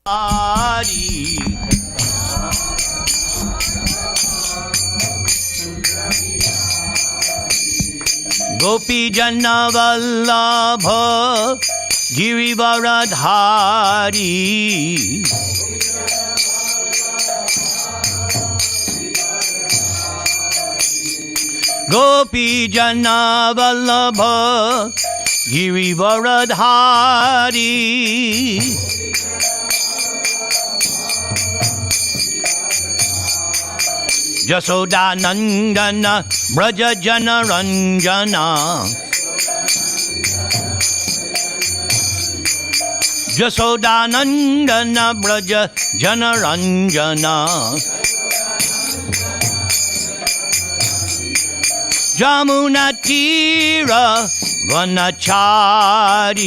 Hari. Gopi Jana Vallabha Girivaradhari. Gopi Jana Vallabha Girivaradhari. Jasodanandana Braja Jana Ranjana. Jasodanandana Braja Jana Ranjana. Jamuna Tira Vanachari.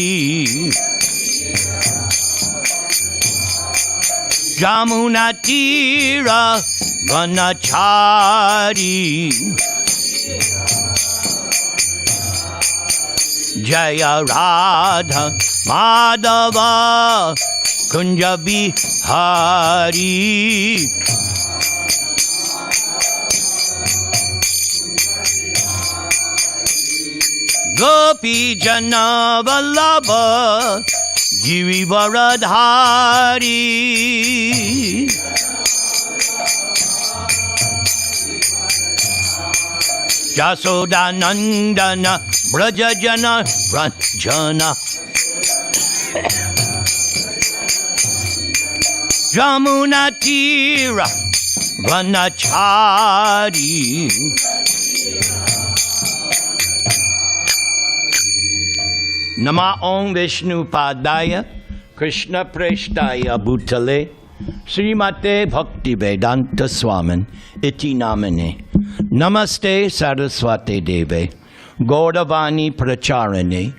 Jamuna Tira Vanachari. Jaya Radha Madhava Kunja Bihari. Gopi Jana Vallabha Girivaradhari. Jasodanandana Braja Jana Ranjana. Jamuna Tira Vanachari. Nama Om Vishnu Padaya Krishna Preshtaya Bhutale Srimate Bhakti Vedanta Swamin Iti Namane. Namaste Saraswate Deve Gaudavani Pracharane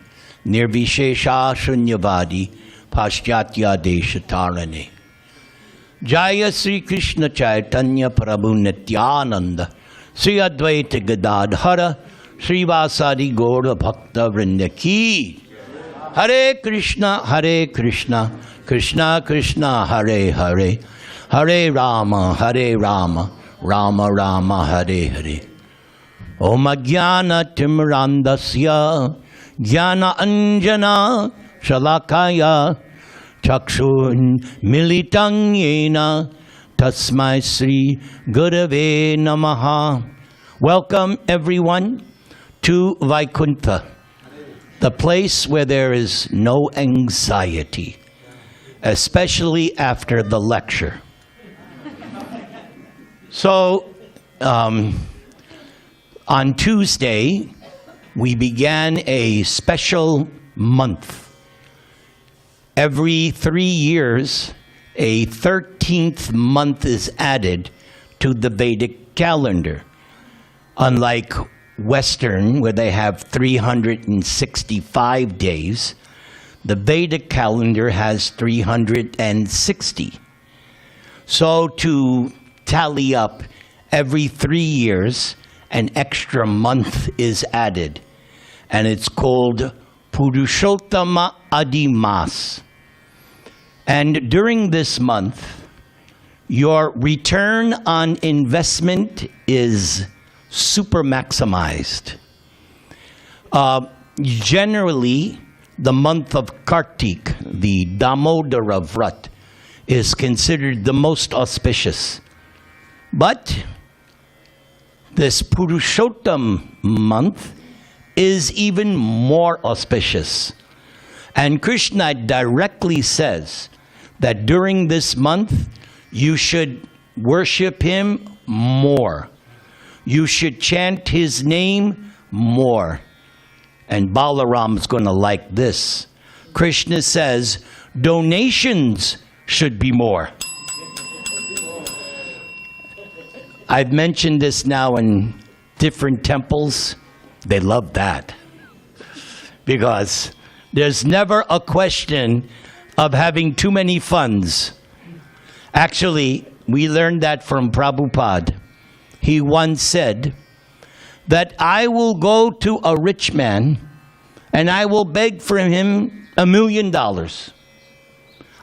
Nirvishesha Shunyavadi Paschatya Deshatarane. Jaya Sri Krishna Chaitanya Prabhu Nityananda Sri Advaita Gadadhara Srivasadi Gaura Bhakta Vrinda Ki. Hare Krishna, Krishna Krishna, Hare Hare, Hare Rama, Rama Rama, Hare Hare. Om Ajnana Timrandasya Jnana Anjana Shalakaya Chakshun Militang Yena Tasmai Sri Gurave Namaha. Welcome everyone to Vaikuntha, the place where there is no anxiety, especially after the lecture. So, on Tuesday, we began a special month. Every 3 years, a 13th month is added to the Vedic calendar. Unlike Western, where they have 365 days, the Vedic calendar has 360. So to tally up, every 3 years, an extra month is added, and it's called Purushottama adhika-masa. And during this month, your return on investment is super maximized. Generally, the month of Kartik, the Damodara Vrat, is considered the most auspicious. But this Purushottam month is even more auspicious. And Krishna directly says that during this month, you should worship him more. You should chant his name more. And Balaram's going to like this. Krishna says, donations should be more. I've mentioned this now in different temples. They love that. Because there's never a question of having too many funds. Actually, we learned that from Prabhupada. He once said that I will go to a rich man and I will beg for him $1 million.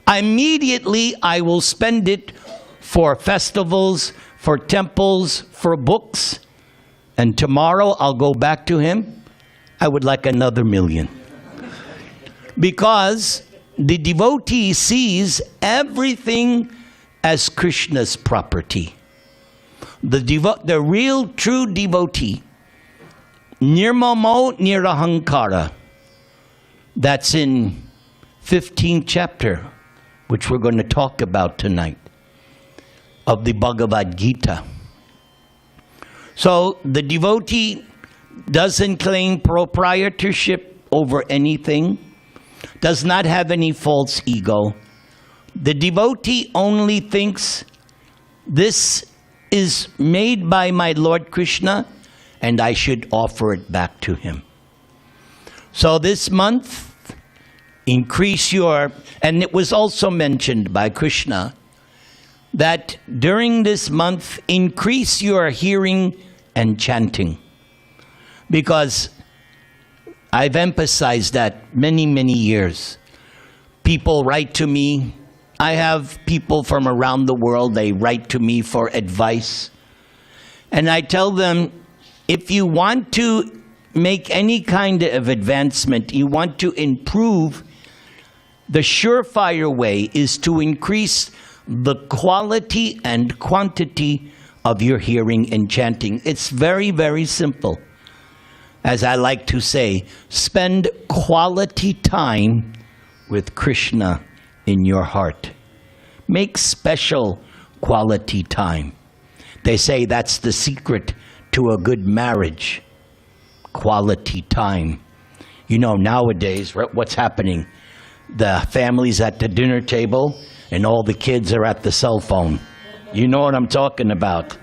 Immediately, I will spend it for festivals, for temples, for books. And tomorrow, I'll go back to him. I would like another million. Because the devotee sees everything as Krishna's property. The real, true devotee, nirmamo nirahankara, that's in 15th chapter, which we're going to talk about tonight, of the Bhagavad Gita. So the devotee doesn't claim proprietorship over anything, does not have any false ego. The devotee only thinks, this is made by my Lord Krishna, and I should offer it back to him. So this month, increase your, and it was also mentioned by Krishna, that during this month, increase your hearing and chanting. Because I've emphasized that many, many years. People write to me. I have people from around the world, they write to me for advice. And I tell them, if you want to make any kind of advancement, you want to improve, the surefire way is to increase the quality and quantity of your hearing and chanting. It's very, very simple. As I like to say, spend quality time with Krishna in your heart. Make special quality time. They say that's the secret to a good marriage. Quality time. You know, nowadays, what's happening? The family's at the dinner table and all the kids are at the cell phone. You know what I'm talking about.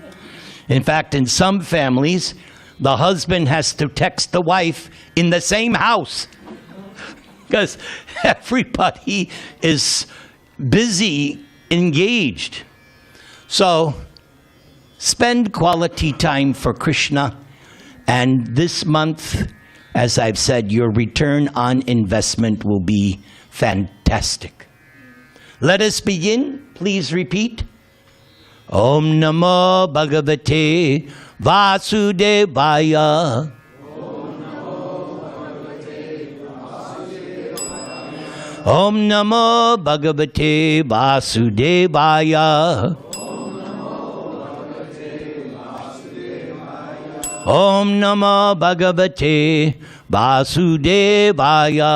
In fact, in some families, the husband has to text the wife in the same house because everybody is busy, engaged. So spend quality time for Krishna, and this month, as I've said, your return on investment will be fantastic. Let us begin. Please repeat. Om Namo Bhagavate Vasudevaya. Om Namo Bhagavate Vasudevaya. Om Namo Bhagavate Vasudevaya.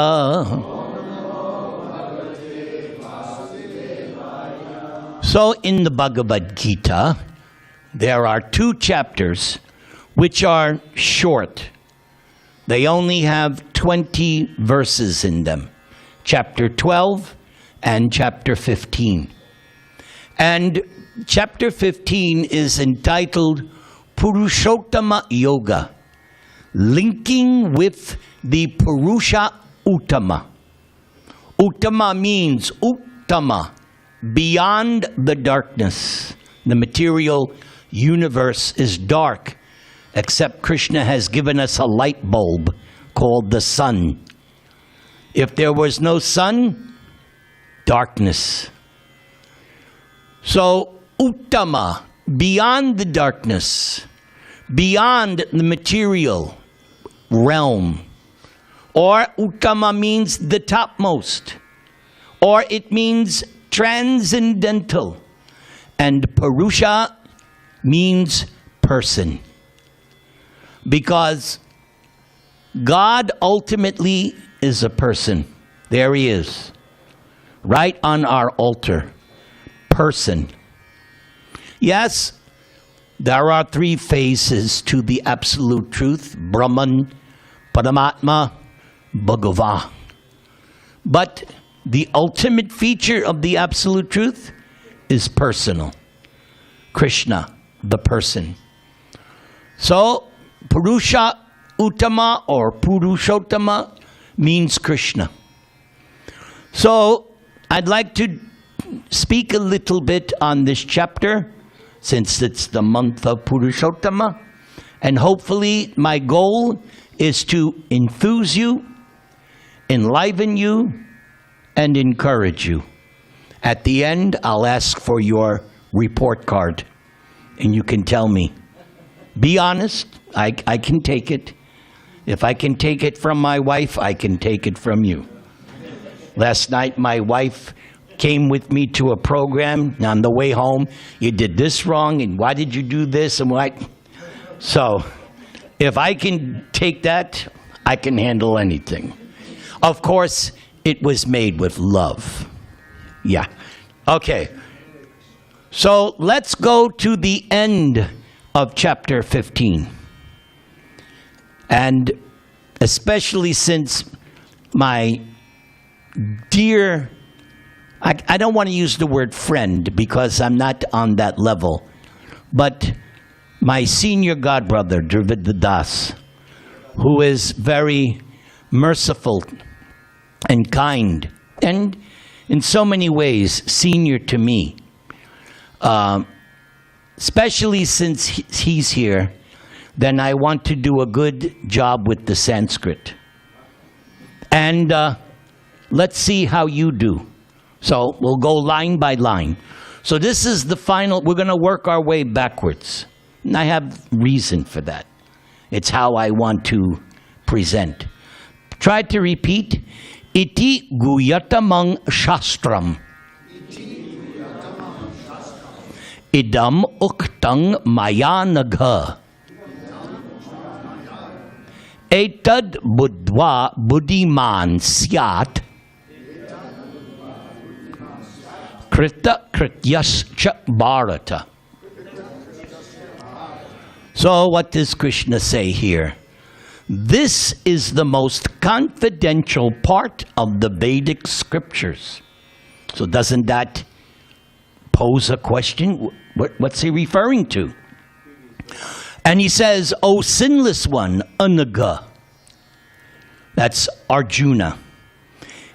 So in the Bhagavad Gita, there are 2 chapters which are short. They only have 20 verses in them. Chapter 12 and chapter 15. And chapter 15 is entitled Purushottama-yoga, linking with the Purusha-uttama. Uttama means uttama, beyond the darkness. The material universe is dark, except Krishna has given us a light bulb called the sun. If there was no sun, darkness. So, uttama, beyond the darkness, beyond the material realm. Or uttama means the topmost. Or it means transcendental. And Purusha means person. Because God ultimately is a person. There he is. Right on our altar. Person. Yes, there are 3 phases to the absolute truth. Brahman, Paramatma, Bhagava. But the ultimate feature of the absolute truth is personal. Krishna, the person. So, Purusha-uttama or Purushottama means Krishna. So, I'd like to speak a little bit on this chapter, since it's the month of Purushottama, and hopefully my goal is to enthuse you, enliven you, and encourage you. At the end, I'll ask for your report card, and you can tell me. Be honest. I can take it. If I can take it from my wife, I can take it from you. Last night, my wife came with me to a program. On the way home, you did this wrong, and why did you do this? And why? So, if I can take that, I can handle anything. Of course, it was made with love. Yeah. Okay. So, let's go to the end of chapter 15. And especially since my dear, I don't want to use the word friend because I'm not on that level, but my senior godbrother, Dravida Das, who is very merciful and kind, and in so many ways senior to me, especially since he's here, then I want to do a good job with the Sanskrit. And let's see how you do. So we'll go line by line. So this is the final, we're going to work our way backwards. And I have reason for that. It's how I want to present. Try to repeat. Iti guyatamang shastram. Idam uktang mayanagha. Etad buddhva buddhiman syat krita krityascha bharata. So what does Krishna say here? This is the most confidential part of the Vedic scriptures. So doesn't that pose a question? What's he referring to? And he says, O sinless one, Anaga. That's Arjuna.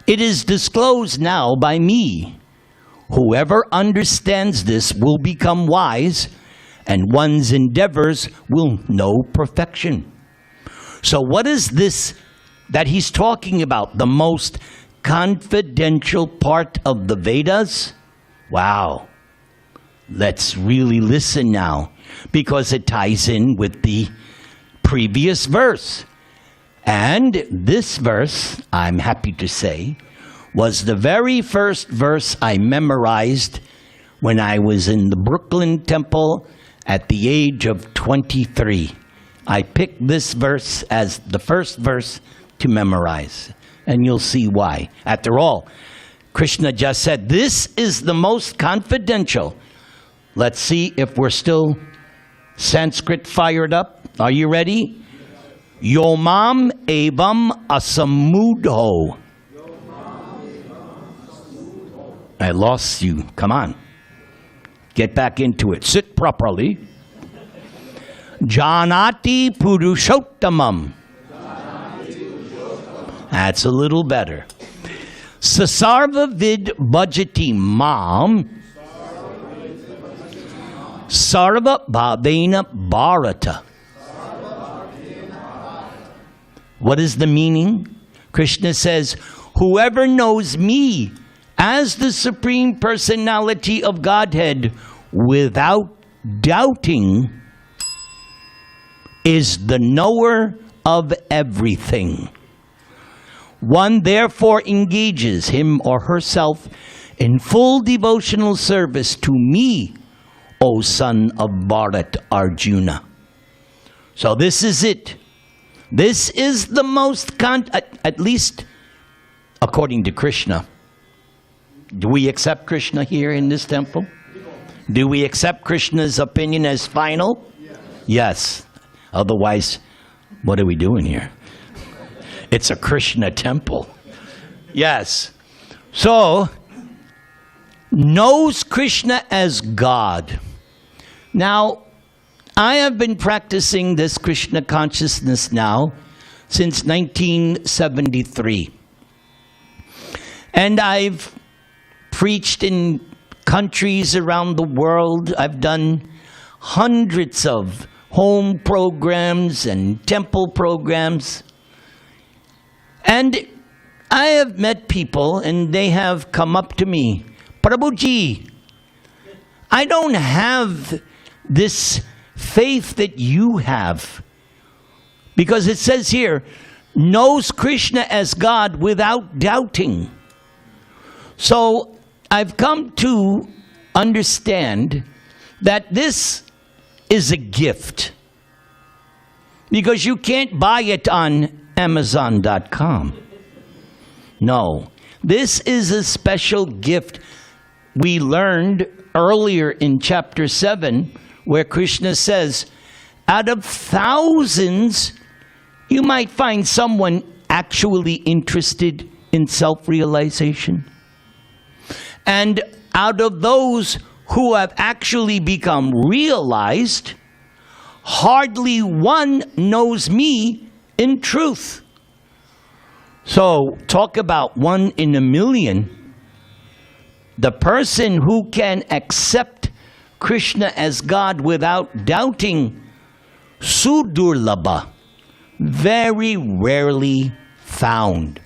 It is disclosed now by me. Whoever understands this will become wise, and one's endeavors will know perfection. So what is this that he's talking about? The most confidential part of the Vedas? Wow. Let's really listen now, because it ties in with the previous verse. And this verse, I'm happy to say, was the very first verse I memorized when I was in the Brooklyn Temple at the age of 23. I picked this verse as the first verse to memorize, and you'll see why. After all, Krishna just said, this is the most confidential. Let's see if we're still Sanskrit fired up. Are you ready? Yomam evam asamudho. I lost you. Come on. Get back into it. Sit properly. Janati Purushottama. That's a little better. Sasarva vid bhajati mam. Sarva bhavena bharata. What is the meaning? Krishna says, whoever knows me as the Supreme Personality of Godhead without doubting is the knower of everything. One therefore engages him or herself in full devotional service to me, O son of Bharat Arjuna. So this is it. This is the most, at least according to Krishna. Do we accept Krishna here in this temple? Do we accept Krishna's opinion as final? Yes. Otherwise, what are we doing here? It's a Krishna temple. Yes. So, knows Krishna as God. Now, I have been practicing this Krishna consciousness now since 1973. And I've preached in countries around the world. I've done hundreds of home programs and temple programs. And I have met people, and they have come up to me, Prabhuji, I don't have this faith that you have. Because it says here, knows Krishna as God without doubting. So I've come to understand that this is a gift. Because you can't buy it on Amazon.com. No, this is a special gift. We learned earlier in chapter 7 where Krishna says, out of thousands, you might find someone actually interested in self-realization. And out of those who have actually become realized, hardly one knows me in truth. So, talk about 1 in a million. The person who can accept Krishna as God without doubting, sudurlabha, very rarely found.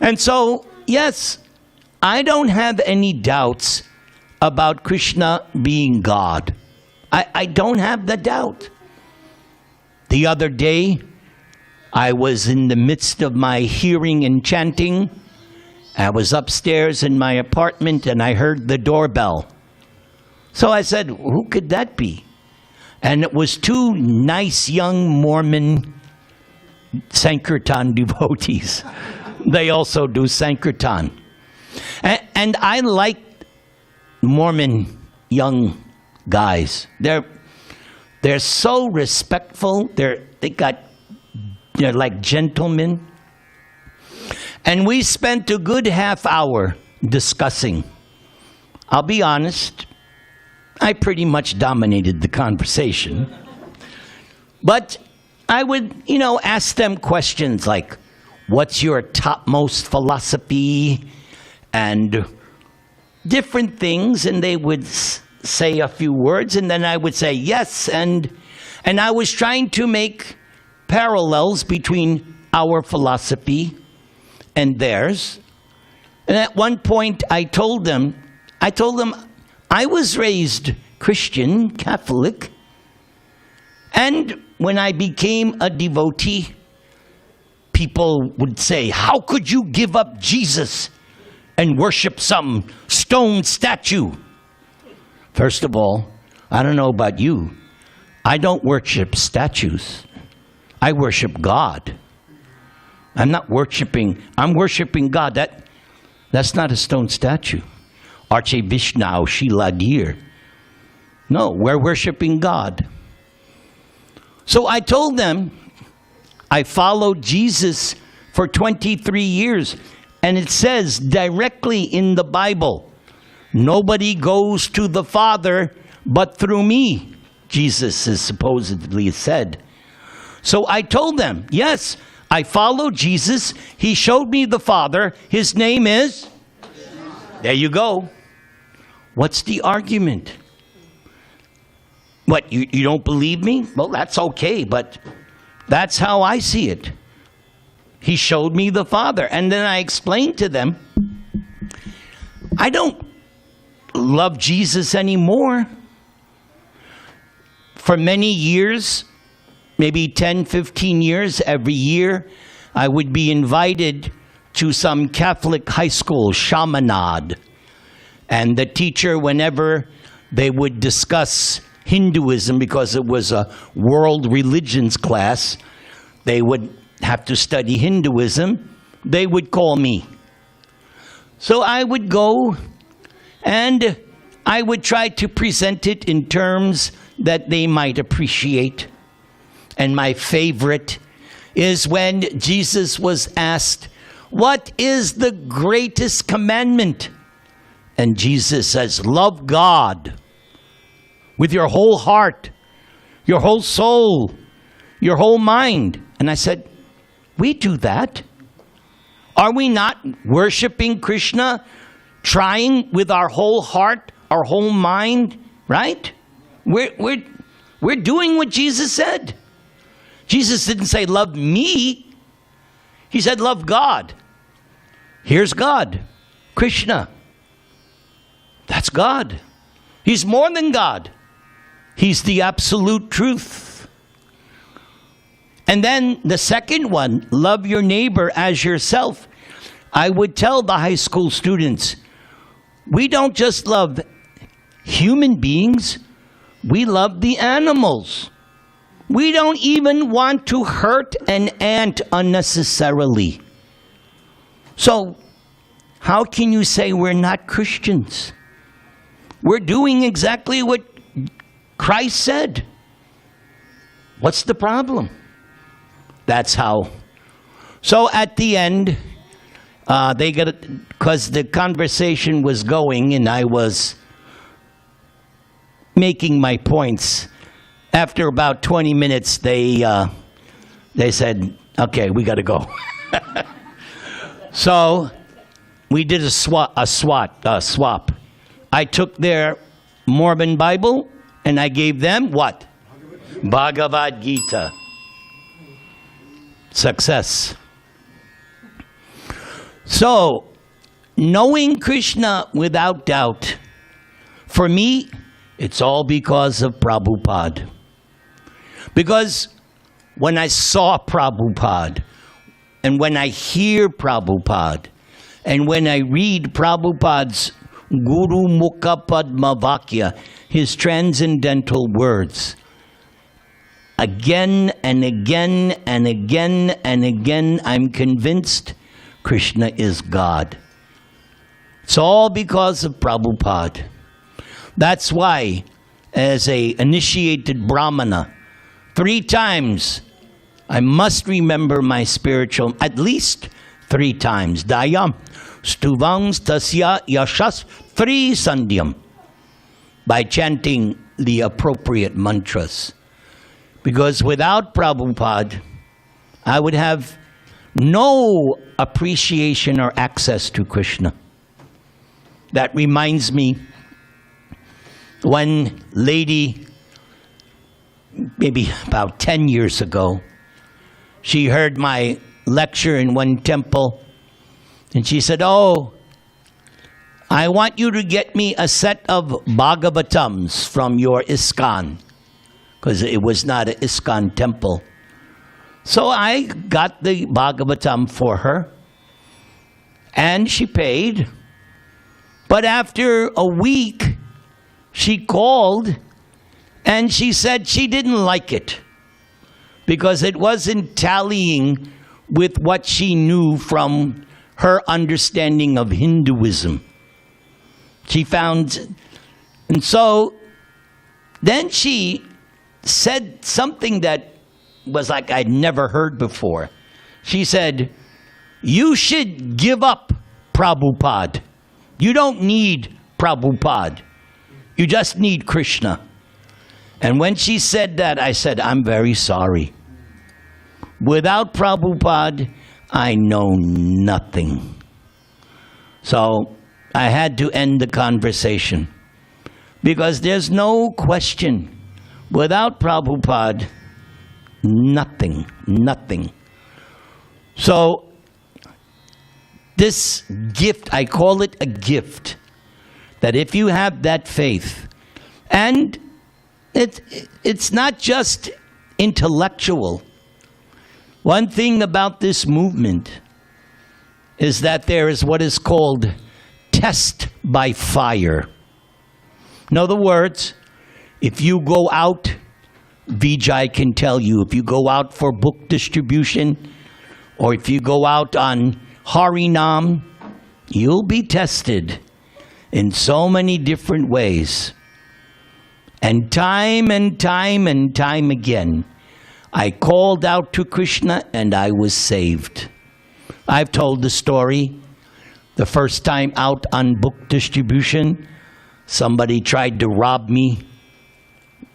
And so, yes, I don't have any doubts about Krishna being God. I don't have the doubt. The other day, I was in the midst of my hearing and chanting. I was upstairs in my apartment and I heard the doorbell. So I said, who could that be? And it was 2 nice young Mormon Sankirtan devotees. They also do Sankirtan. And I like Mormon young guys. They're so respectful. They're like gentlemen. And we spent a good half hour discussing. I'll be honest, I pretty much dominated the conversation. But I would, ask them questions like, what's your topmost philosophy? And different things, and they would say a few words, and then I would say yes, and I was trying to make parallels between our philosophy and theirs. And at one point I told them I was raised Christian, Catholic, and when I became a devotee, people would say, how could you give up Jesus and worship some stone statue? First of all, I don't know about you, I don't worship statues. I worship God. I'm worshiping God. That's not a stone statue. Arche Vishnu Shilagir. No, we're worshiping God. So I told them, I followed Jesus for 23 years. And it says directly in the Bible, nobody goes to the Father but through me, Jesus has supposedly said. So I told them, yes, I followed Jesus. He showed me the Father. His name is? There you go. What's the argument? What, you don't believe me? Well, that's okay, but that's how I see it. He showed me the Father. And then I explained to them, I don't love Jesus anymore. For many years, maybe 10, 15 years, every year, I would be invited to some Catholic high school shamanad. And the teacher, whenever they would discuss Hinduism, because it was a world religions class, they would have to study Hinduism, they would call me. So I would go and I would try to present it in terms that they might appreciate. And my favorite is when Jesus was asked, what is the greatest commandment? And Jesus says, love God with your whole heart, your whole soul, your whole mind. And I said, we do that. Are we not worshiping Krishna, trying with our whole heart, our whole mind, right? We're doing what Jesus said. Jesus didn't say, love me. He said, love God. Here's God, Krishna. That's God. He's more than God. He's the absolute truth. And then the second one, love your neighbor as yourself. I would tell the high school students, we don't just love human beings, we love the animals. We don't even want to hurt an ant unnecessarily. So, how can you say we're not Christians? We're doing exactly what Christ said. What's the problem? That's how. So at the end, they got, because the conversation was going and I was making my points. After about 20 minutes, they said, "Okay, we got to go." So we did a swap. I took their Mormon Bible and I gave them what? Bhagavad Gita. Success. So, knowing Krishna without doubt, for me, it's all because of Prabhupada. Because when I saw Prabhupada, and when I hear Prabhupada, and when I read Prabhupada's Guru Mukha Padma Vakya, his transcendental words, again and again and again and again, I'm convinced Krishna is God. It's all because of Prabhupada. That's why, as an initiated Brahmana, 3 times I must remember my spiritual, at least 3 times. Dayam, stuvang, stasya, yashas, 3 sandhyam. By chanting the appropriate mantras. Because without Prabhupada, I would have no appreciation or access to Krishna. That reminds me, one lady, maybe about 10 years ago, she heard my lecture in one temple, and she said, "Oh, I want you to get me a set of Bhagavatams from your ISKCON," because it was not an ISKCON temple. So I got the Bhagavatam for her, and she paid. But after a week, she called, and she said she didn't like it, because it wasn't tallying with what she knew from her understanding of Hinduism. She found, and so then she said something that was like I'd never heard before. She said, "You should give up Prabhupada. You don't need Prabhupada. You just need Krishna." And when she said that, I said, "I'm very sorry. Without Prabhupada, I know nothing." So I had to end the conversation, because there's no question. Without Prabhupada, nothing, nothing. So this gift, I call it a gift, that if you have that faith, and it's not just intellectual. One thing about this movement is that there is what is called test by fire. In other words, if you go out, Vijay can tell you, if you go out for book distribution, or if you go out on Harinam, you'll be tested in so many different ways. And time again, I called out to Krishna and I was saved. I've told the story. The first time out on book distribution, somebody tried to rob me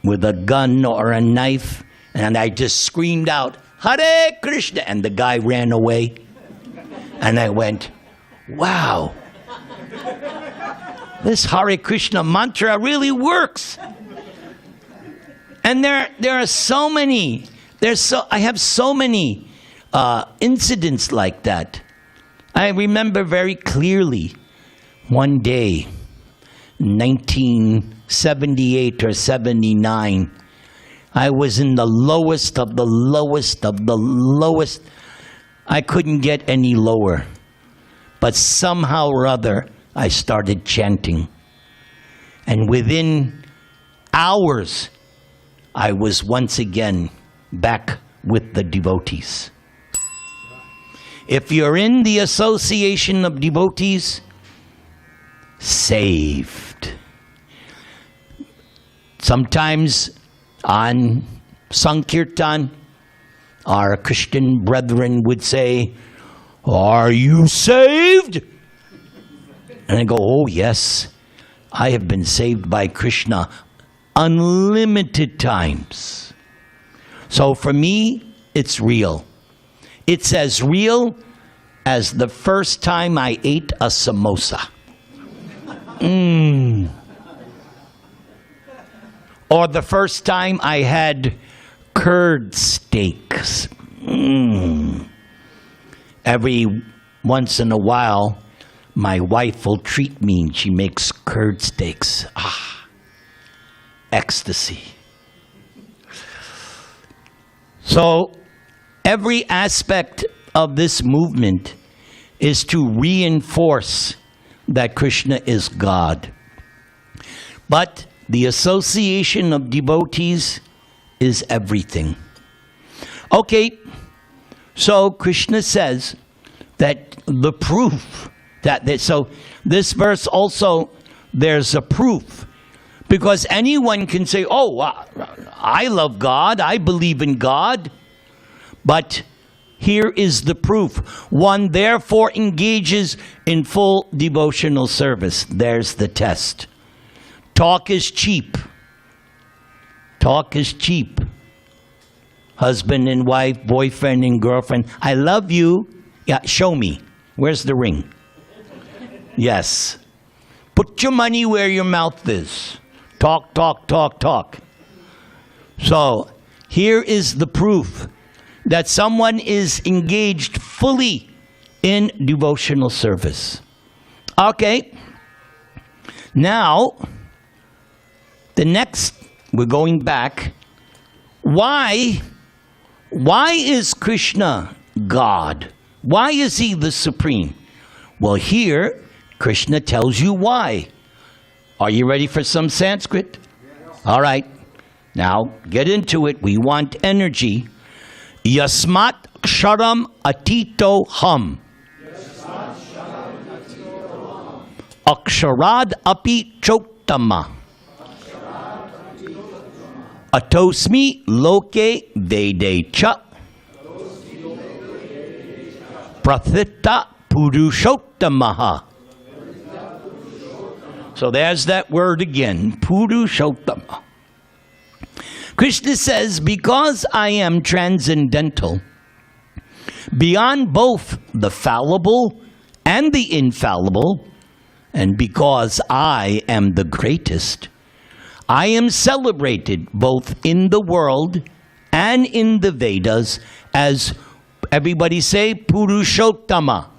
with a gun or a knife, and I just screamed out, "Hare Krishna," and the guy ran away. And I went, wow, this Hare Krishna mantra really works. And there are so many, I have so many incidents like that. I remember very clearly one day, 1978 or 79. I was in the lowest of the lowest of the lowest. I couldn't get any lower. But somehow or other, I started chanting. And within hours, I was once again back with the devotees. If you're in the association of devotees, saved. Sometimes on Sankirtan, our Christian brethren would say, "Are you saved?" And I go, "Oh yes, I have been saved by Krishna unlimited times." So for me, it's real. It's as real as the first time I ate a samosa. Or the first time I had curd steaks. Every once in a while, my wife will treat me and she makes curd steaks. Ecstasy. So, every aspect of this movement is to reinforce that Krishna is God. But the association of devotees is everything. Okay, so Krishna says that the proof so this verse also, there's a proof. Because anyone can say, "Oh, I love God, I believe in God." But here is the proof. One therefore engages in full devotional service. There's the test. Talk is cheap. Talk is cheap. Husband and wife, boyfriend and girlfriend. "I love you." Yeah, show me. Where's the ring? Yes. Put your money where your mouth is. Talk, talk, talk, talk. So, here is the proof that someone is engaged fully in devotional service. Okay. Now, the next, we're going back. Why is Krishna God? Why is he the supreme? Well, here, Krishna tells you why. Are you ready for some Sanskrit? All right. Now, get into it. We want energy. Yasmat ksharam atito ham. Aksharad api chottama. Atosmi loke vede cha. Prathitta Purushottama. So there's that word again, Purushottama. Krishna says, because I am transcendental, beyond both the fallible and the infallible, and because I am the greatest, I am celebrated both in the world and in the Vedas as, everybody say, Purushottama.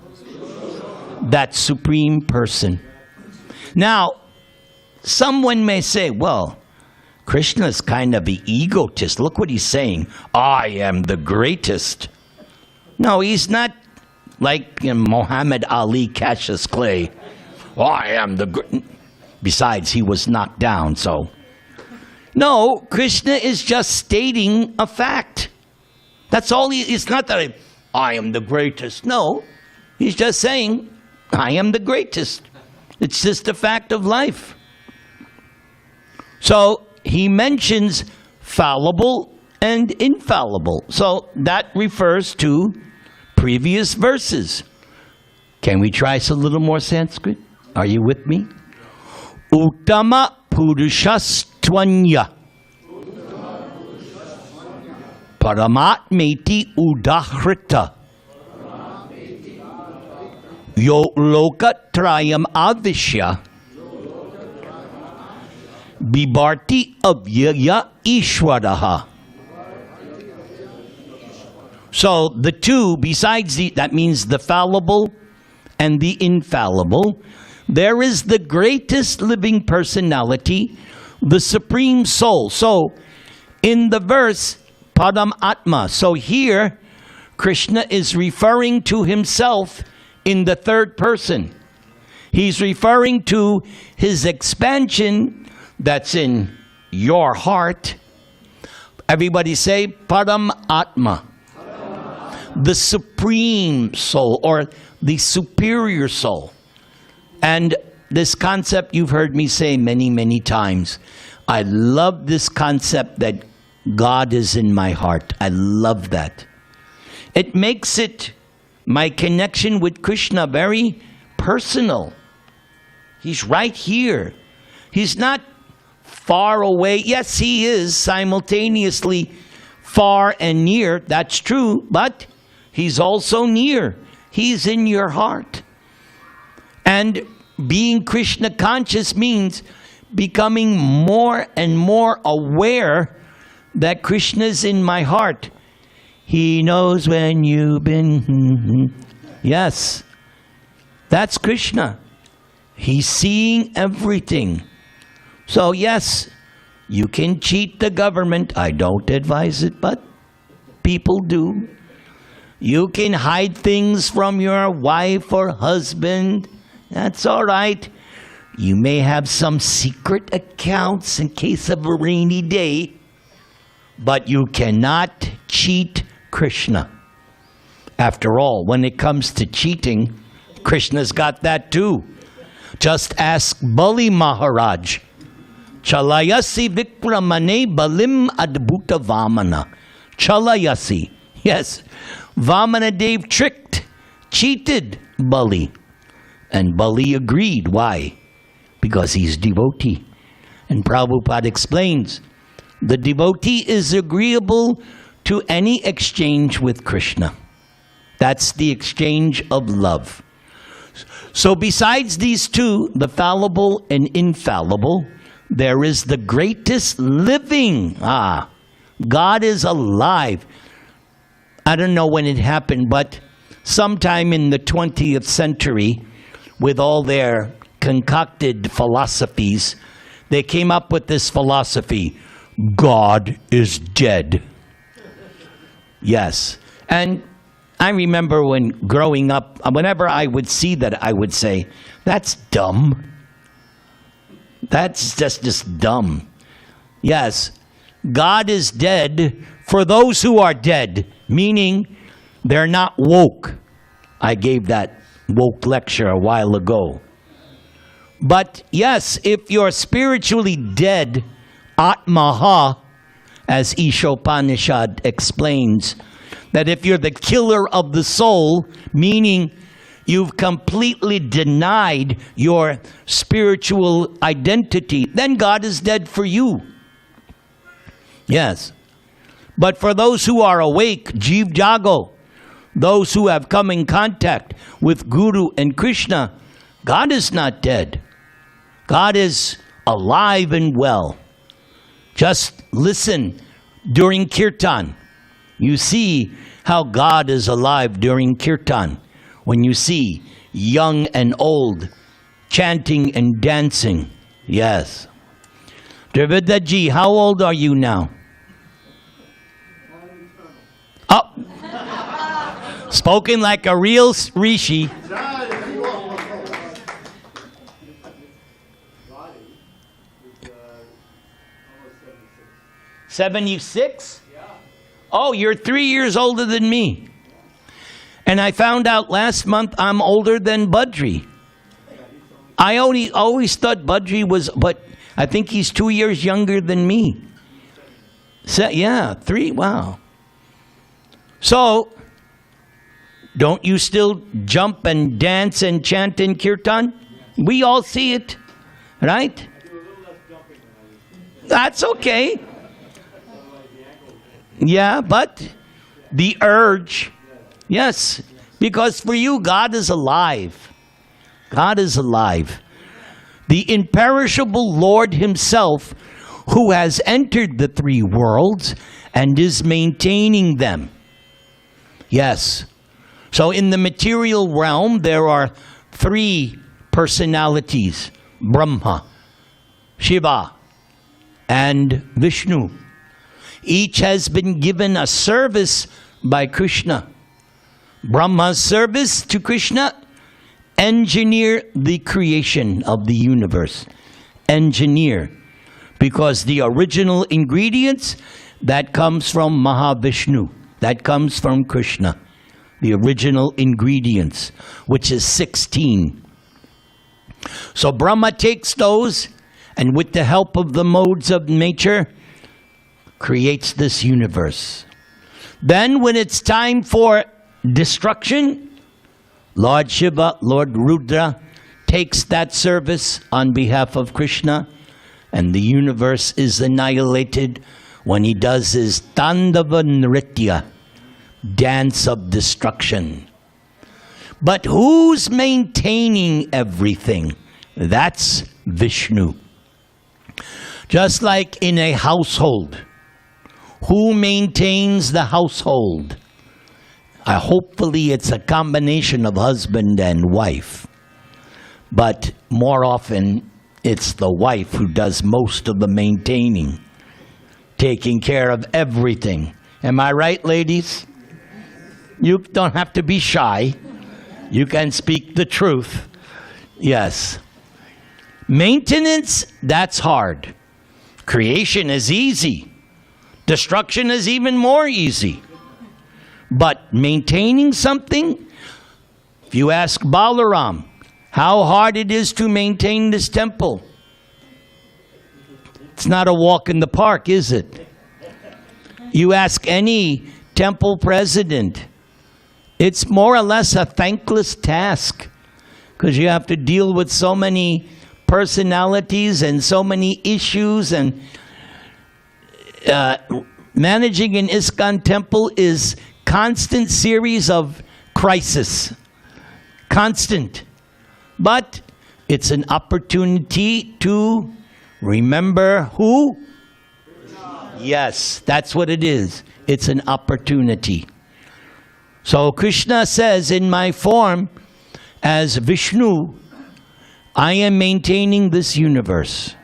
That supreme person. Now, someone may say, well, Krishna is kind of an egotist. Look what he's saying. I am the greatest. No, he's not like Muhammad Ali, Cassius Clay. I am the great. Besides, he was knocked down, so. No, Krishna is just stating a fact. That's all it's not that I am the greatest. No, he's just saying, I am the greatest. It's just a fact of life. So he mentions fallible and infallible. So that refers to previous verses. Can we try a little more Sanskrit? Are you with me? Uttama Purusha-uttama Paramatmeti udahrita Yo lokatrayam avishya Bibarti avyaya ishwaraha. So the two, besides that means the fallible and the infallible, there is the greatest living personality, the Supreme Soul. So, in the verse, Padam Atma. So here, Krishna is referring to himself in the third person. He's referring to his expansion that's in your heart. Everybody say, Padam Atma. The Supreme Soul, or the Superior Soul. And this concept you've heard me say many, many times. I love this concept that God is in my heart. I love that. It makes it, my connection with Krishna, very personal. He's right here. He's not far away. Yes, he is simultaneously far and near. That's true. But he's also near. He's in your heart. And being Krishna conscious means becoming more and more aware that Krishna's in my heart. He knows when you've been. Yes. That's Krishna. He's seeing everything. So yes, you can cheat the government. I don't advise it, but people do. You can hide things from your wife or husband. That's all right. You may have some secret accounts in case of a rainy day, but you cannot cheat Krishna. After all, when it comes to cheating, Krishna's got that too. Just ask Bali Maharaj. Chalayasi Vikramane Balim Adbhuta Vamana. Chalayasi. Yes. Vamana Dev tricked, cheated Bali. And Bali agreed. Why? Because he's devotee. And Prabhupada explains, the devotee is agreeable to any exchange with Krishna. That's the exchange of love. So besides these two, the fallible and infallible, there is the greatest living. God is alive. I don't know when it happened, but sometime in the 20th century, with all their concocted philosophies, they came up with this philosophy: God is dead. Yes. And I remember when growing up, whenever I would see that, I would say, that's dumb. That's just dumb. Yes. God is dead for those who are dead, meaning they're not woke. I gave that woke lecture a while ago. But yes, if you're spiritually dead, Atmaha, as Ishopanishad explains, that if you're the killer of the soul, meaning you've completely denied your spiritual identity, then God is dead for you. Yes. But for those who are awake, Jeev Jago, those who have come in contact with Guru and Krishna, God is not dead. God is alive and well. Just listen during Kirtan. You see how God is alive during Kirtan. When you see young and old chanting and dancing. Yes. Dravidaji, how old are you now? Oh. Spoken like a real rishi. 76? Oh, you're 3 years older than me. And I found out last month I'm older than Budri. I always thought Budri was, but I think he's 2 years younger than me. So, yeah, 3, wow. So, don't you still jump and dance and chant in Kirtan? We all see it, right? That's okay. Yeah, but the urge, yes, because for you, God is alive. God is alive. The imperishable Lord himself, who has entered the three worlds and is maintaining them. Yes. So in the material realm, there are three personalities, Brahma, Shiva, and Vishnu. Each has been given a service by Krishna. Brahma's service to Krishna: engineer the creation of the universe. Engineer. Because the original ingredients, that comes from Mahavishnu. That comes from Krishna. The original ingredients, which is 16. So Brahma takes those, and with the help of the modes of nature, creates this universe. Then when it's time for destruction, Lord Shiva, Lord Rudra, takes that service on behalf of Krishna, and the universe is annihilated when he does his Tandava Nritya, dance of destruction. But who's maintaining everything? That's Vishnu. Just like in a household, who maintains the household? Hopefully it's a combination of husband and wife. But more often, it's the wife who does most of the maintaining, taking care of everything. Am I right, ladies? You don't have to be shy. You can speak the truth. Yes. Maintenance, that's hard. Creation is easy. Destruction is even more easy. But maintaining something, if you ask Balaram how hard it is to maintain this temple, it's not a walk in the park, is it? You ask any temple president, it's more or less a thankless task, because you have to deal with so many personalities and so many issues, and managing an ISKCON temple is constant series of crisis. Constant. But it's an opportunity to remember who? Yes, that's what it is. It's an opportunity. So Krishna says, in my form as Vishnu, I am maintaining this universe.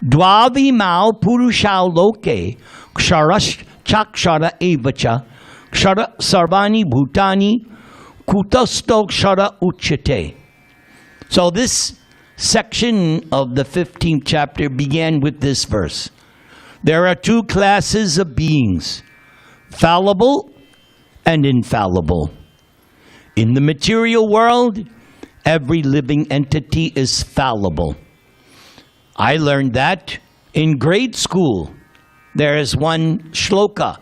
Dvavimau Purusha-loke ksharash chakshara evacha kshara sarvani bhutani kutasto kshara uchate. So this section of the 15th chapter began with this verse. There are two classes of beings, fallible and infallible. In the material world, every living entity is fallible. I learned that in grade school. There is one shloka,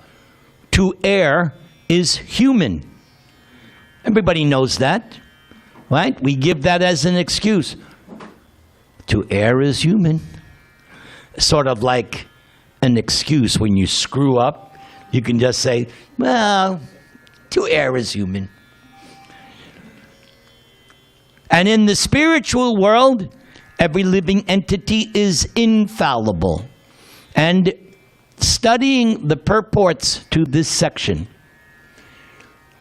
to err is human. Everybody knows that, right? We give that as an excuse. To err is human. Sort of like an excuse when you screw up. You can just say, well, to err is human. And in the spiritual world, every living entity is infallible. And studying the purports to this section,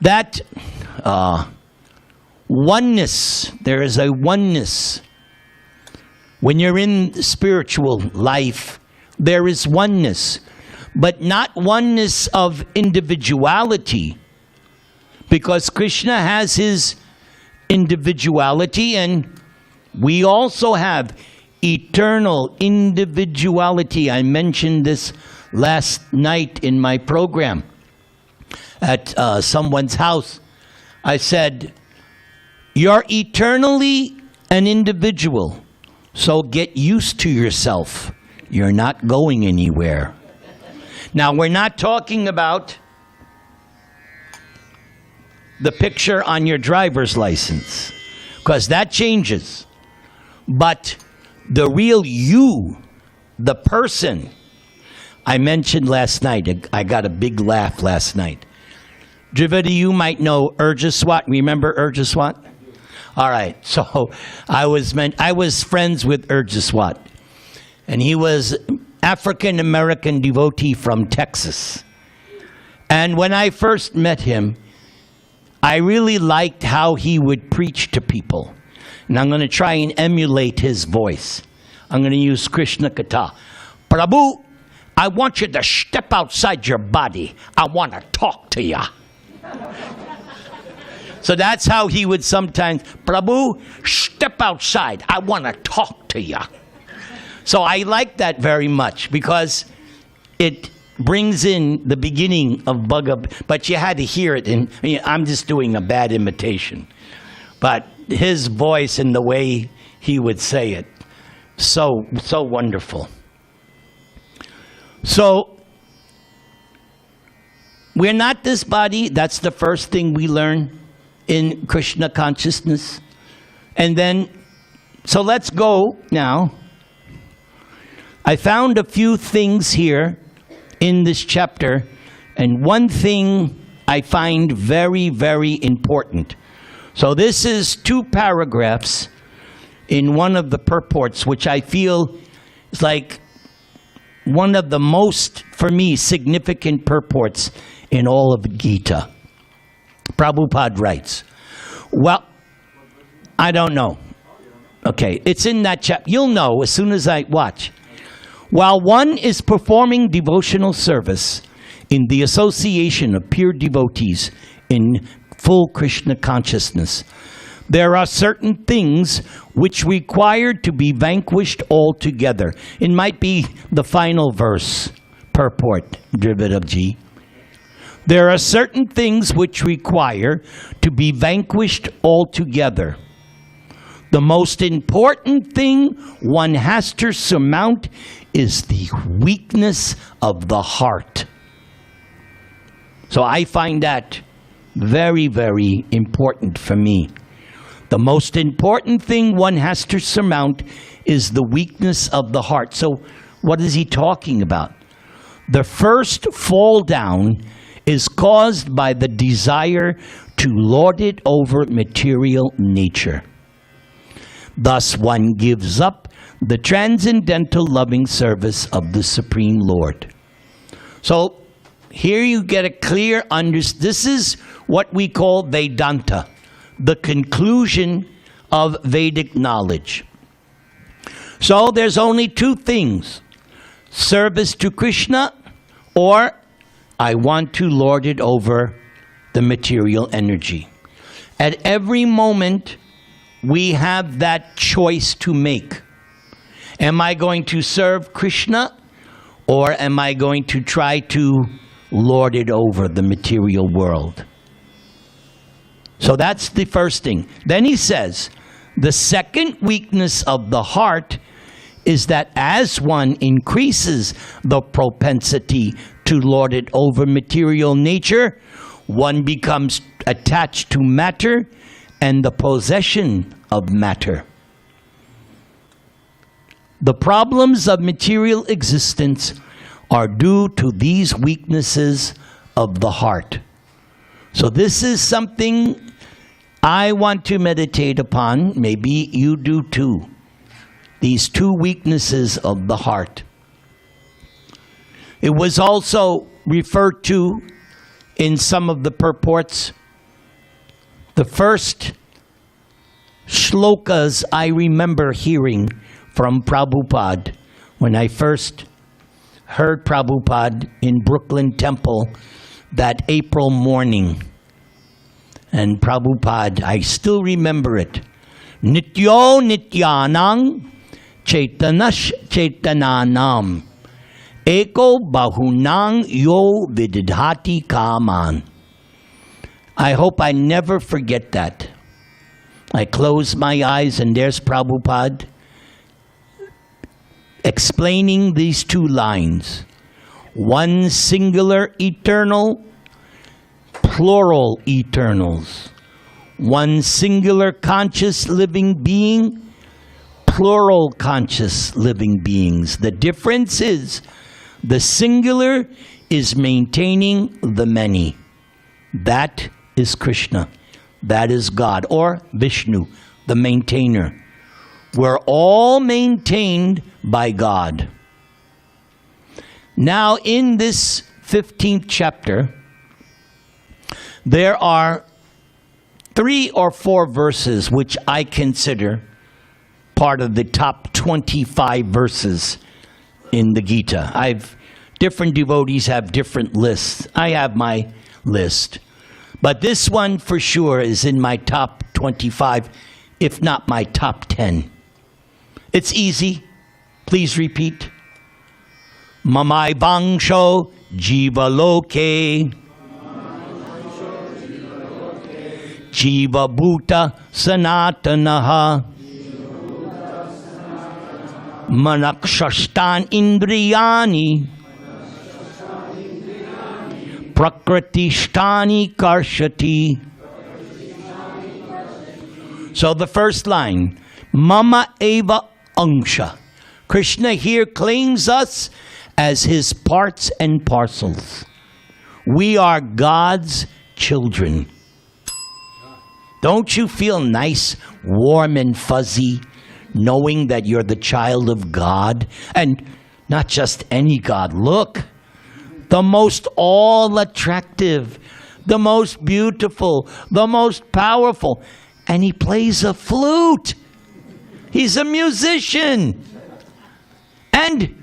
that oneness, there is a oneness. When you're in spiritual life, there is oneness, but not oneness of individuality, because Krishna has his individuality, and we also have eternal individuality. I mentioned this last night in my program at someone's house. I said, you're eternally an individual, so get used to yourself. You're not going anywhere. Now, we're not talking about the picture on your driver's license, because that changes. But the real you, the person, I mentioned last night, I got a big laugh last night. Driva, you might know Urjaswat. Remember Urjaswat? All right, so I was friends with Urjaswat, and he was African-American devotee from Texas. And when I first met him, I really liked how he would preach to people. And I'm going to try and emulate his voice. I'm going to use Krishna Kata. Prabhu, I want you to step outside your body. I want to talk to you. So that's how he would sometimes, Prabhu, step outside. I want to talk to you. So I like that very much because it brings in the beginning of Bhagavad, but you had to hear it. And I'm just doing a bad imitation. But his voice and the way he would say it, so wonderful. So, we're not this body. That's the first thing we learn in Krishna consciousness. And then, so let's go now. I found a few things here in this chapter, and one thing I find very, very important. So this is 2 paragraphs in one of the purports, which I feel is like one of the most, for me, significant purports in all of Gita. Prabhupada writes, well, I don't know. Okay, it's in that chapter. You'll know as soon as I watch. While one is performing devotional service in the association of pure devotees in full Krishna consciousness, there are certain things which require to be vanquished altogether. It might be the final verse, purport, Drividabji. There are certain things which require to be vanquished altogether. The most important thing one has to surmount is the weakness of the heart. So I find that very, very important for me. The most important thing one has to surmount is the weakness of the heart. So what is he talking about? The first fall down is caused by the desire to lord it over material nature. Thus one gives up the transcendental loving service of the Supreme Lord. So here you get a clear understanding. This is what we call Vedanta, the conclusion of Vedic knowledge. So there's only 2 things: service to Krishna, or I want to lord it over the material energy. At every moment, we have that choice to make. Am I going to serve Krishna, or am I going to try to lord it over the material world? So that's the first thing. Then he says, the second weakness of the heart is that as one increases the propensity to lord it over material nature, one becomes attached to matter and the possession of matter. The problems of material existence are due to these weaknesses of the heart. So this is something I want to meditate upon. Maybe you do too. These 2 weaknesses of the heart. It was also referred to in some of the purports. The first shlokas I remember hearing from Prabhupada when I first heard Prabhupada in Brooklyn Temple that April morning. And Prabhupada, I still remember it. Nityo nityanang chaitanash chaitananam eko bahunang yo vididhati kaman. I hope I never forget that. I close my eyes and there's Prabhupada explaining these 2 lines. One singular eternal, plural eternals. One singular conscious living being, plural conscious living beings. The difference is the singular is maintaining the many. That is Krishna. That is God, or Vishnu, the maintainer. We're all maintained by God. Now, in this 15th chapter, there are 3 or 4 verses which I consider part of the top 25 verses in the Gita. Different devotees have different lists. I have my list. But this one for sure is in my top 25, if not my top 10. It's easy. Please repeat. Mamai bangsho jiva loke. Jiva bhuta sanatanaha. Manakshastan indriyani. Prakritishtani karshati. So the first line, Mama eva angsha. Krishna here claims us as his parts and parcels. We are God's children. Don't you feel nice, warm and fuzzy, knowing that you're the child of God? And not just any God. Look. The most all-attractive, the most beautiful, the most powerful. And he plays a flute. He's a musician. And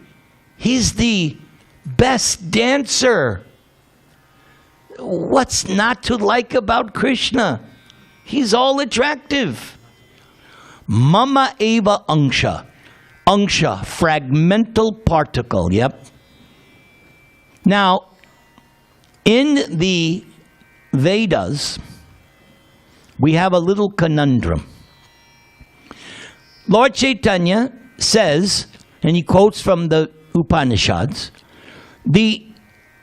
he's the best dancer. What's not to like about Krishna? He's all attractive. Mama eva angsha. Angsha, fragmental particle, yep. Now, in the Vedas, we have a little conundrum. Lord Chaitanya says, and he quotes from the Upanishads, the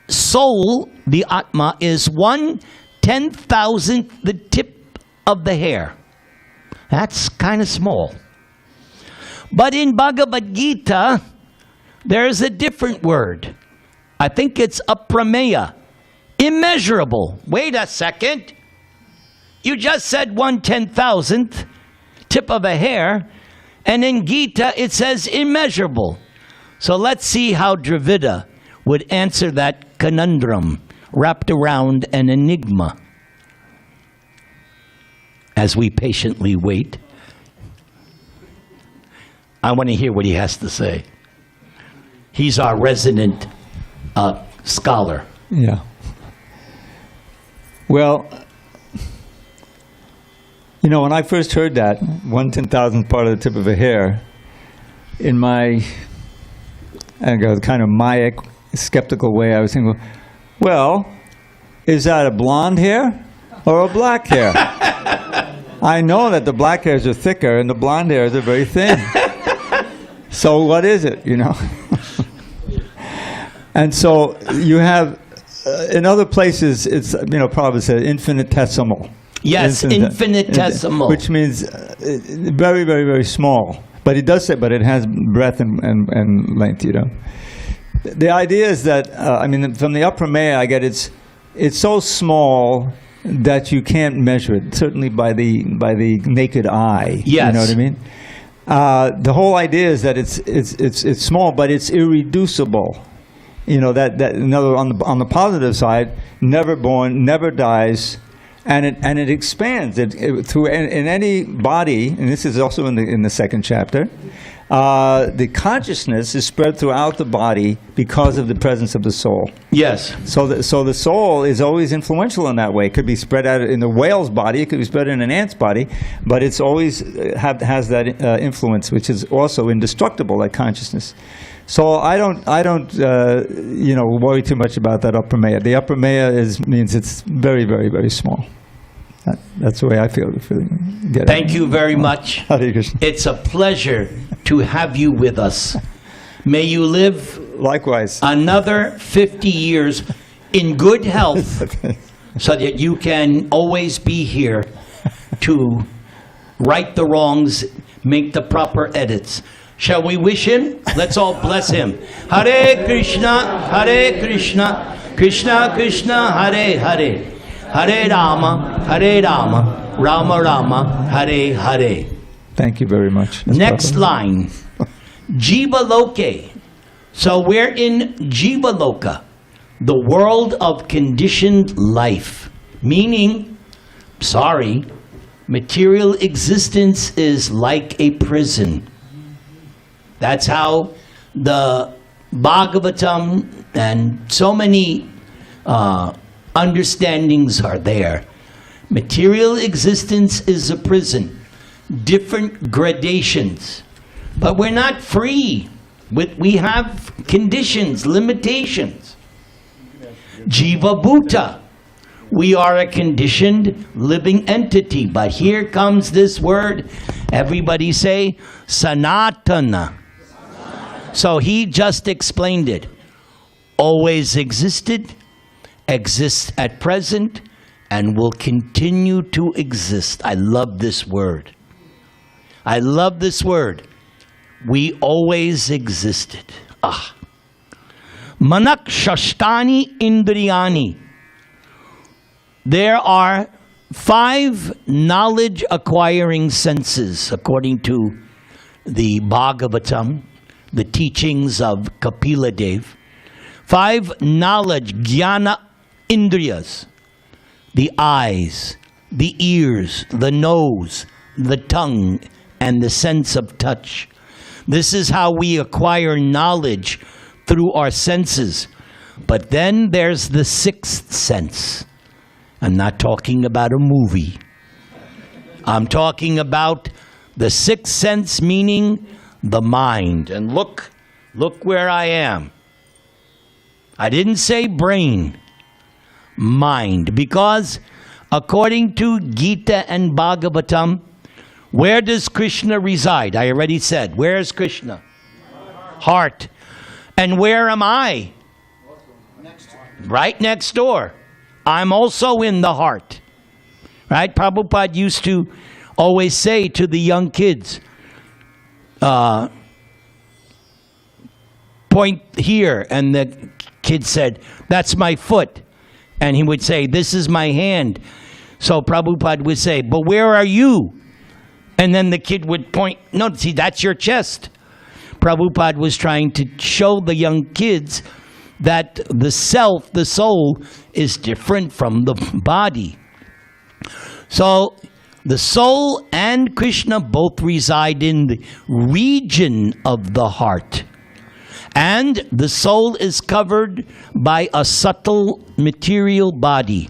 soul, the Atma, is 1/10,000th the tip of the hair. That's kind of small. But in Bhagavad Gita, there's a different word. I think it's aprameya, immeasurable. Wait a second. You just said 1/10,000th tip of a hair, and in Gita it says immeasurable. So let's see how Dravida would answer that conundrum wrapped around an enigma. As we patiently wait, I want to hear what he has to say. He's our resident scholar. Yeah. Well, you know, when I first heard that, 1/10,000th part of the tip of a hair, in my kind of Maya skeptical way, I was thinking, well, is that a blonde hair or a black hair? I know that the black hairs are thicker and the blonde hairs are very thin. So what is it, you know? And so you have, in other places, it's, you know, Prabhupada said infinitesimal. Yes, infinitesimal. Which means very, very, very small. But it does say, but it has breadth and length, you know. The idea is that, I mean, from the aprameya, I get it's so small that you can't measure it, certainly by the naked eye. Yes. You know what I mean? The whole idea is that it's small, but it's irreducible. You know, that another on the positive side, never born, never dies, and it expands. It through in any body, and this is also in the second chapter. The consciousness is spread throughout the body because of the presence of the soul. Yes. So the soul is always influential in that way. It could be spread out in the whale's body. It could be spread in an ant's body, but it's always has that influence, which is also indestructible, like consciousness. So I don't you know, worry too much about that aprameya. The aprameya means it's very, very, very small. That's the way I feel. Thank you very much. Hare Krishna. It's a pleasure to have you with us. May you live likewise another 50 years in good health so that you can always be here to right the wrongs, make the proper edits. Shall we wish him? Let's all bless him. Hare Krishna, Krishna Krishna, Hare Hare. Hare Rama, Rama Rama, Hare Hare. Thank you very much. That's Next proper. line, Jiva Loke. So we're in Jiva Loka, the world of conditioned life. Meaning, sorry, Material existence is like a prison. That's how the Bhagavatam and so many understandings are there. Material existence is a prison. Different gradations. But we're not free. We have conditions, limitations. Jiva Bhuta. We are a conditioned living entity. But here comes this word. Everybody say, Sanatana. So he just explained it. Always existed, exists at present, and will continue to exist. I love this word. I love this word. We always existed. Manak Shashtani Indriyani. There are 5 knowledge acquiring senses, according to the Bhagavatam, the teachings of Kapila Dev. 5 knowledge, jnana indriyas. The eyes, the ears, the nose, the tongue, and the sense of touch. This is how we acquire knowledge through our senses. But then there's the 6th sense. I'm not talking about a movie. I'm talking about the 6th sense, meaning the mind. And look where I am. I didn't say brain, mind. Because according to Gita and Bhagavatam, where does Krishna reside? I already said. Where is Krishna? Heart. And where am I? Right next door. I'm also in the heart. Right? Prabhupada used to always say to the young kids, point here. And the kid said, that's my foot. And he would say, this is my hand. So Prabhupada would say, but where are you? And then the kid would point, no, see, that's your chest. Prabhupada was trying to show the young kids that the self, the soul, is different from the body. So the soul and Krishna both reside in the region of the heart. And the soul is covered by a subtle material body,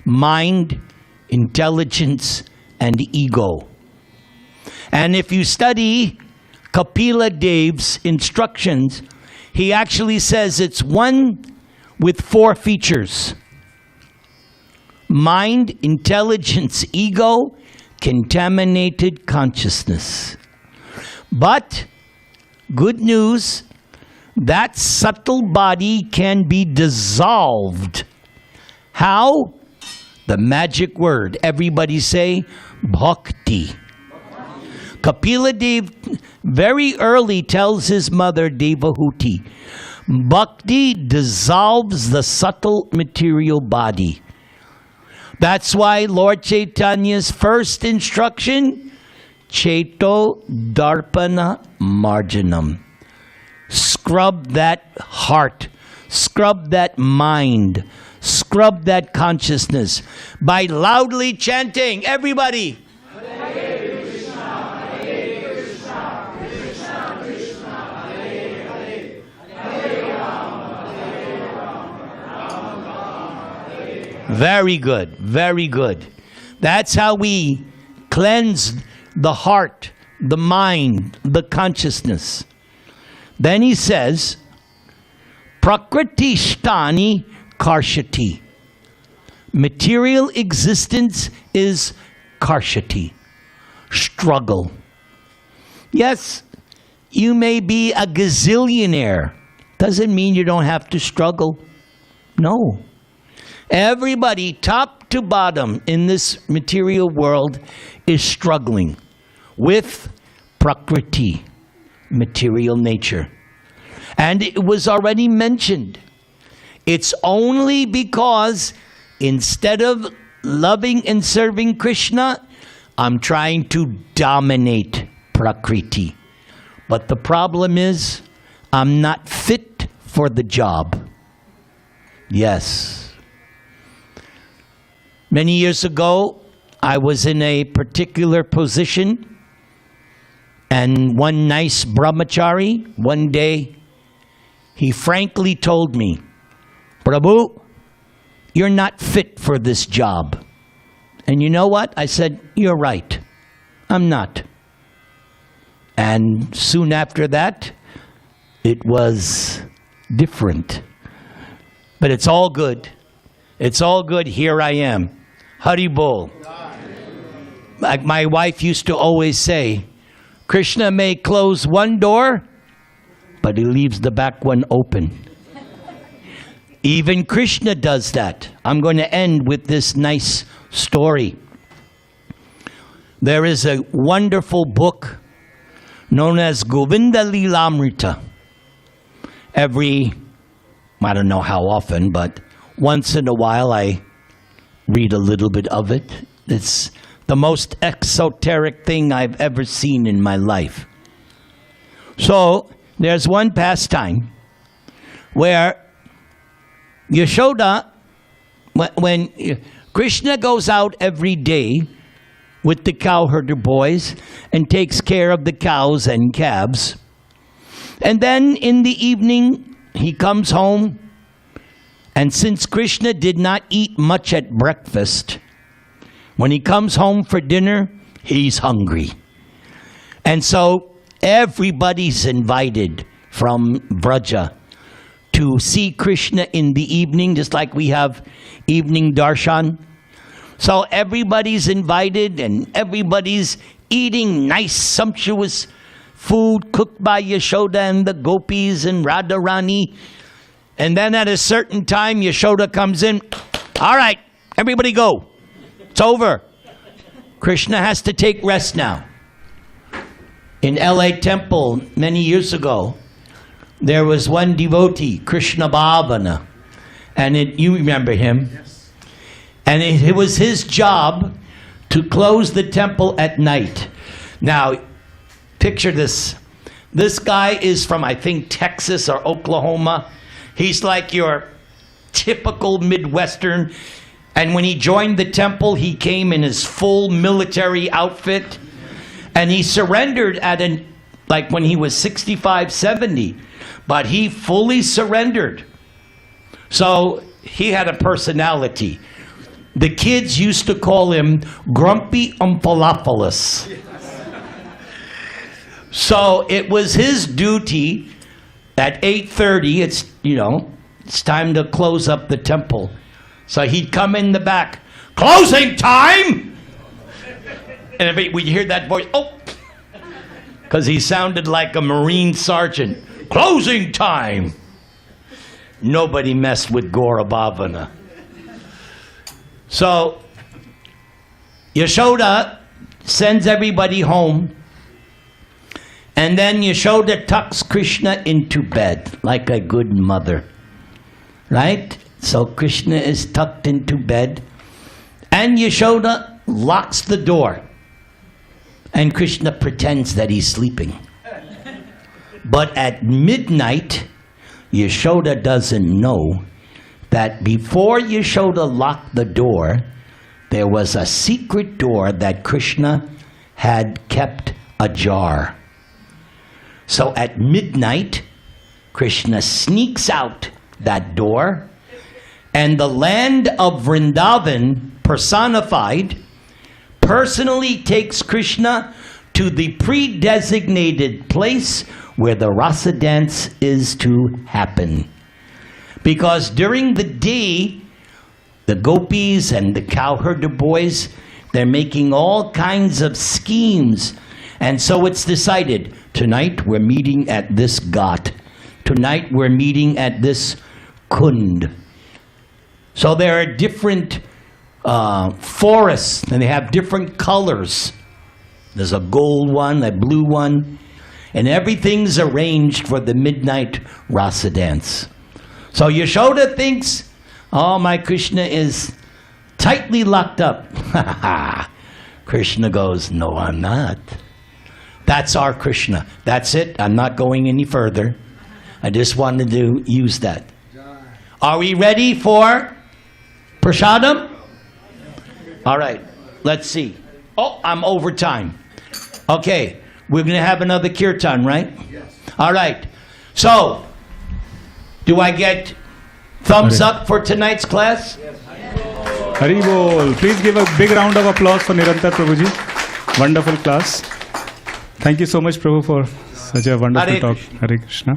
mind, intelligence, and ego. And if you study Kapila Dev's instructions, he actually says it's one with 4 features. Mind, intelligence, ego, contaminated consciousness. But, good news, that subtle body can be dissolved. How? The magic word. Everybody say, Bhakti. Kapila Dev very early tells his mother Devahuti, Bhakti dissolves the subtle material body. That's why Lord Chaitanya's first instruction, Cheto Darpana Marjanam. Scrub that heart, scrub that mind, scrub that consciousness by loudly chanting, everybody. Very good, very good. That's how we cleanse the heart, the mind, the consciousness. Then he says, Prakriti Shtani Karshati. Material existence is Karshati, struggle. Yes, you may be a gazillionaire. Doesn't mean you don't have to struggle. No. Everybody, top to bottom in this material world, is struggling with Prakriti, material nature. And it was already mentioned. It's only because instead of loving and serving Krishna, I'm trying to dominate Prakriti. But the problem is, I'm not fit for the job. Yes. Many years ago, I was in a particular position, and one nice brahmachari, one day, he frankly told me, Prabhu, you're not fit for this job. And you know what? I said, you're right. I'm not. And soon after that, it was different. But it's all good. It's all good. Here I am. Hari Bol. Like my wife used to always say, Krishna may close one door, but he leaves the back one open. Even Krishna does that. I'm going to end with this nice story. There is a wonderful book known as Govinda Lilamrita. I don't know how often, but once in a while I read a little bit of it. It's the most exoteric thing I've ever seen in my life. So, there's one pastime where Yashoda, when Krishna goes out every day with the cowherder boys and takes care of the cows and calves, and then in the evening he comes home, and since Krishna did not eat much at breakfast, when he comes home for dinner, he's hungry. And so everybody's invited from Braja to see Krishna in the evening, just like we have evening darshan. So everybody's invited and everybody's eating nice, sumptuous food cooked by Yashoda and the gopis and Radharani. And then at a certain time, Yashoda comes in. All right, everybody go. It's over. Krishna has to take rest now. In LA Temple, many years ago, there was one devotee, Krishna Bhavana. And you remember him. Yes. And it was his job to close the temple at night. Now, picture this. This guy is from, I think, Texas or Oklahoma. He's like your typical Midwestern. And when he joined the temple, he came in his full military outfit. And he surrendered like when he was 65, 70. But he fully surrendered. So he had a personality. The kids used to call him Grumpy Umphalophilus. So it was his duty at 8:30, it's time to close up the temple. So he'd come in the back, closing time! And we'd hear that voice, oh! Because he sounded like a Marine sergeant. Closing time! Nobody messed with Gaura Bhavana. So, Yashoda sends everybody home, and then Yashoda tucks Krishna into bed, like a good mother. Right? So Krishna is tucked into bed, and Yashoda locks the door, and Krishna pretends that he's sleeping. But at midnight, Yashoda doesn't know that before Yashoda locked the door, there was a secret door that Krishna had kept ajar. So at midnight, Krishna sneaks out that door, and the land of Vrindavan, personified, personally takes Krishna to the pre-designated place where the rasa dance is to happen. Because during the day, the gopis and the cowherder boys, they're making all kinds of schemes. And so it's decided, tonight we're meeting at this ghat. Tonight we're meeting at this kund. So there are different forests, and they have different colors. There's a gold one, a blue one, and everything's arranged for the midnight rasa dance. So Yashoda thinks, oh, my Krishna is tightly locked up. Krishna goes, no, I'm not. That's our Krishna. That's it. I'm not going any further. I just wanted to use that. Are we ready for Prasadam? All right. Let's see. Oh, I'm over time. Okay, we're going to have another kirtan, right? Yes. All right. So, do I get thumbs up for tonight's class? Yes. Hari Bol. Please give a big round of applause for Nirantar Prabhuji. Wonderful class. Thank you so much, Prabhu, for such a wonderful Hare talk. Krishna. Hare Krishna.